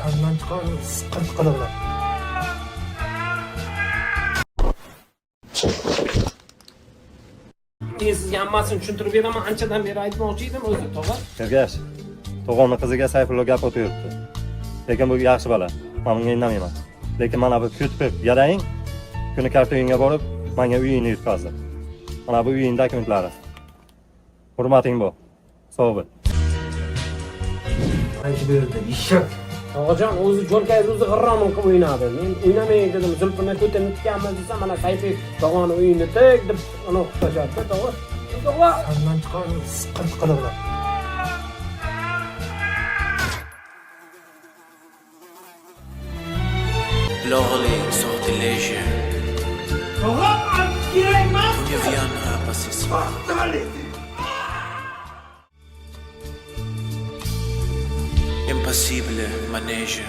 Kandan chiqar, siqir qiliblar. Men sizga hammasini tushuntirib beraman, anchadan beri aytmoqchi edim o'zi, tog'a. Ergash, tog'amning qiziga Sayfullo gap o'tyapti. Lekin bu yaxshi bola. Men bunga indamayman. Lekin mana bu kutib yarang, kuni katta uyingga borib, menga uyingni yutqazdi. Mana bu uying dokumentlari. Hurmating bor. Sog' bo'l. Aytib berdi, eshak. Tog'ajon o'zi jo'rkayni o'zi g'irromin qilib o'ynadi. Men o'ynamay dedim, zulpini ko'tarib tikkanmiz desa, mana Sayfi tog'ani uyini tek deb uni tashladi, tog'a. Tog'a. Kandan chiqar, siqir qiliblar. L'orly sortilège. Unga vianna passissima. Impassibile manege.